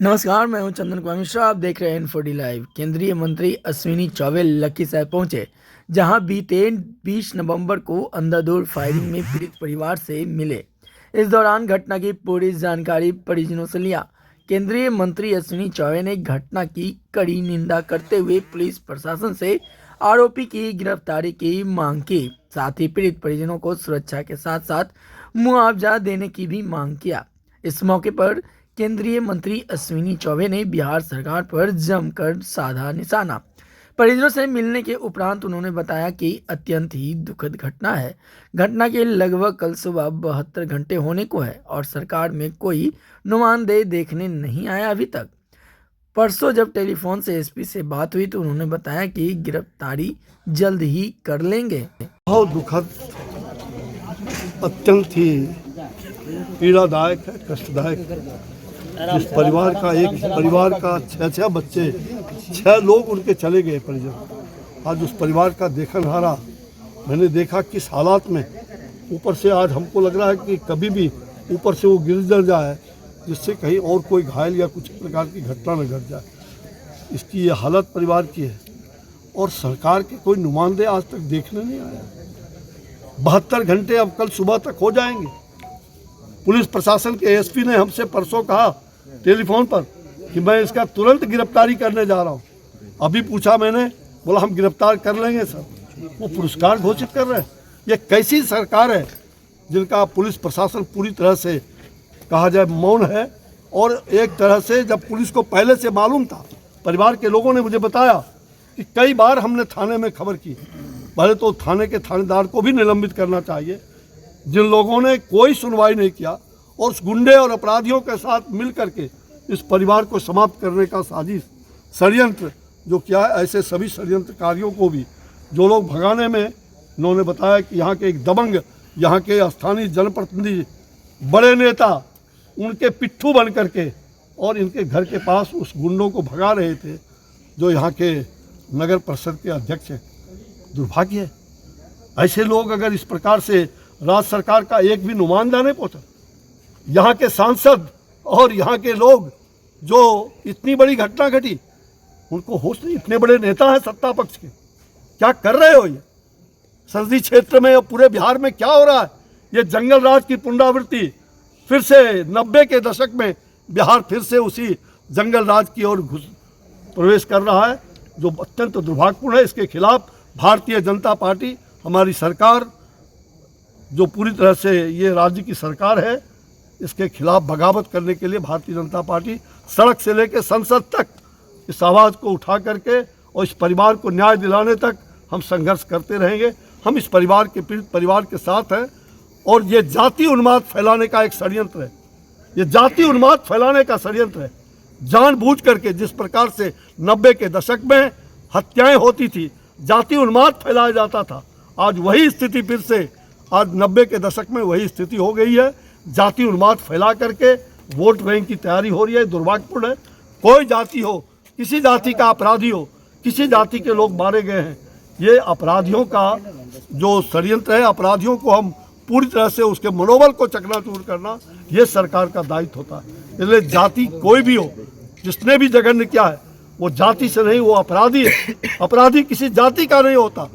नमस्कार, मैं हूं चंदन कुमार मिश्रा। आप देख रहे हैं इन्फोडी लाइव। केंद्रीय मंत्री अश्विनी चौबे लखीसराय पहुंचे, जहां बीते 20 नवंबर को अंधाधुंध फायरिंग में पीड़ित परिवार से मिले। इस दौरान घटना की पूरी जानकारी परिजनों से लिया। केंद्रीय मंत्री अश्विनी चौबे ने घटना की कड़ी निंदा करते हुए पुलिस प्रशासन से आरोपी की गिरफ्तारी की मांग की। साथ ही पीड़ित परिजनों को सुरक्षा के साथ साथ मुआवजा देने की भी मांग किया। इस मौके पर केंद्रीय मंत्री अश्विनी चौबे ने बिहार सरकार पर जमकर साधा निशाना। परिजनों से मिलने के उपरांत उन्होंने बताया कि अत्यंत ही दुखद घटना है। घटना के लगभग कल सुबह 72 घंटे होने को है और सरकार में कोई नुमाइंदे देखने नहीं आया अभी तक। परसों जब टेलीफोन से एसपी से बात हुई तो उन्होंने बताया कि गिरफ्तारी जल्द ही कर लेंगे। बहुत दुखद, अत्यंत ही पीड़ादायक है, कष्टदायक है। जिस परिवार का एक परिवार का 6 बच्चे, 6 लोग उनके चले गए परिजन। आज उस परिवार का देखनहारा मैंने देखा किस हालात में। ऊपर से आज हमको लग रहा है कि कभी भी ऊपर से वो गिर जड़ जाए, जिससे कहीं और कोई घायल या कुछ प्रकार की घटना न घट जाए। इसकी ये हालत परिवार की है और सरकार के कोई नुमाइंदे आज तक देखने नहीं आया। 72 घंटे अब कल सुबह तक हो जाएंगे। पुलिस प्रशासन के एसपी ने हमसे परसों कहा टेलीफोन पर कि मैं इसका तुरंत गिरफ्तारी करने जा रहा हूँ। अभी पूछा मैंने, बोला हम गिरफ्तार कर लेंगे सर। वो पुरस्कार घोषित कर रहे हैं। ये कैसी सरकार है जिनका पुलिस प्रशासन पूरी तरह से कहा जाए मौन है। और एक तरह से जब पुलिस को पहले से मालूम था, परिवार के लोगों ने मुझे बताया कि कई बार हमने थाने में खबर की। पहले तो थाने के थानेदार को भी निलंबित करना चाहिए, जिन लोगों ने कोई सुनवाई नहीं किया और उस गुंडे और अपराधियों के साथ मिल करके इस परिवार को समाप्त करने का साजिश षड्यंत्र जो किया है। ऐसे सभी षड्यंत्रकारियों को भी जो लोग भगाने में, उन्होंने बताया कि यहाँ के एक दबंग, यहाँ के स्थानीय जनप्रतिनिधि, बड़े नेता उनके पिट्ठू बन करके और इनके घर के पास उस गुंडों को भगा रहे थे जो यहाँ के नगर परिषद के अध्यक्ष हैं। दुर्भाग्य है, ऐसे लोग अगर इस प्रकार से राज्य सरकार का एक भी नुमाइंदा नहीं पहुंचा, यहाँ के सांसद और यहाँ के लोग जो इतनी बड़ी घटना घटी उनको होश नहीं। इतने बड़े नेता हैं सत्ता पक्ष के, क्या कर रहे हो? ये संसदीय क्षेत्र में और पूरे बिहार में क्या हो रहा है? ये जंगल राज की पुनरावृत्ति फिर से 90 के दशक में बिहार फिर से उसी जंगल राज की ओर प्रवेश कर रहा है, जो अत्यंत दुर्भाग्यपूर्ण है। इसके खिलाफ भारतीय जनता पार्टी, हमारी सरकार जो पूरी तरह से ये राज्य की सरकार है, इसके खिलाफ बगावत करने के लिए भारतीय जनता पार्टी सड़क से लेकर संसद तक इस आवाज़ को उठा करके और इस परिवार को न्याय दिलाने तक हम संघर्ष करते रहेंगे। हम इस परिवार के पीड़ित परिवार के साथ हैं और ये जाति उन्माद फैलाने का एक षड्यंत्र है। ये जाति उन्माद फैलाने का षड्यंत्र है। जानबूझ करके जिस प्रकार से 90 के दशक में हत्याएं होती थी, जाति उन्माद फैलाया जाता था, आज वही स्थिति फिर से, आज 90 के दशक में वही स्थिति हो गई है। जाति उन्माद फैला करके वोट बैंक की तैयारी हो रही है। दुर्भाग्यपूर्ण है। कोई जाति हो, किसी जाति का अपराधी हो, किसी जाति के लोग मारे गए हैं, ये अपराधियों का जो षड्यंत्र है, अपराधियों को हम पूरी तरह से उसके मनोबल को चकनाचूर करना, ये सरकार का दायित्व होता है। इसलिए जाति कोई भी हो, जिसने भी जघन्य किया है, वो जाति से नहीं, वो अपराधी है। अपराधी किसी जाति का नहीं होता,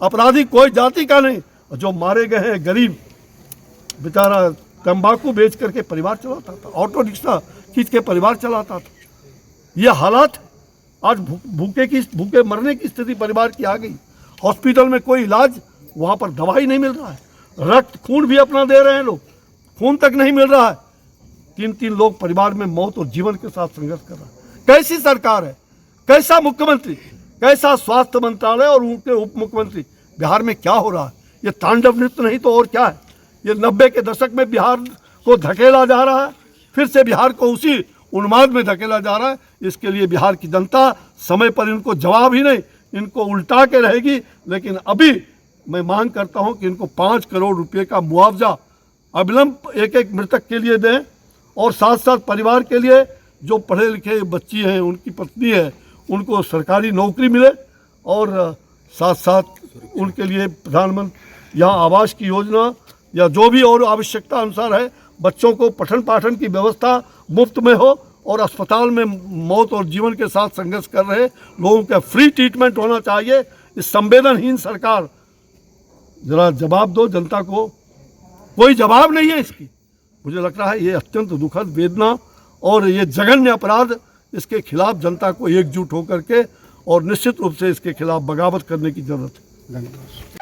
अपराधी कोई जाति का नहीं। जो मारे गए हैं, गरीब बेचारा तंबाकू बेच करके परिवार चलाता था, ऑटो रिक्शा खींच के परिवार चलाता था। ये हालात आज भूखे मरने की स्थिति परिवार की आ गई। हॉस्पिटल में कोई इलाज, वहाँ पर दवाई नहीं मिल रहा है। रक्त खून भी अपना दे रहे हैं लोग, खून तक नहीं मिल रहा है। 3 लोग परिवार में मौत और जीवन के साथ संघर्ष कर रहा है। कैसी सरकार है? कैसा मुख्यमंत्री? कैसा स्वास्थ्य मंत्रालय और उनके उप मुख्यमंत्री? बिहार में क्या हो रहा है? ये तांडव नृत्य नहीं तो और क्या है? ये 90 के दशक में बिहार को धकेला जा रहा है, फिर से बिहार को उसी उन्माद में धकेला जा रहा है। इसके लिए बिहार की जनता समय पर इनको जवाब ही नहीं, इनको उल्टा के रहेगी। लेकिन अभी मैं मांग करता हूं कि इनको 5 करोड़ रुपए का मुआवजा अविलंब एक मृतक के लिए दें और साथ साथ परिवार के लिए जो पढ़े लिखे बच्ची हैं, उनकी पत्नी है, उनको सरकारी नौकरी मिले और साथ साथ उनके लिए प्रधानमंत्री यहाँ आवास की योजना या जो भी और आवश्यकता अनुसार है, बच्चों को पठन पाठन की व्यवस्था मुफ्त में हो और अस्पताल में मौत और जीवन के साथ संघर्ष कर रहे लोगों का फ्री ट्रीटमेंट होना चाहिए। इस संवेदनहीन सरकार जरा जवाब दो जनता को, कोई जवाब नहीं है इसकी। मुझे लग रहा है ये अत्यंत दुखद वेदना और ये जघन्य अपराध, इसके खिलाफ जनता को एकजुट होकर के और निश्चित रूप से इसके खिलाफ बगावत करने की जरूरत है। धन्यवाद।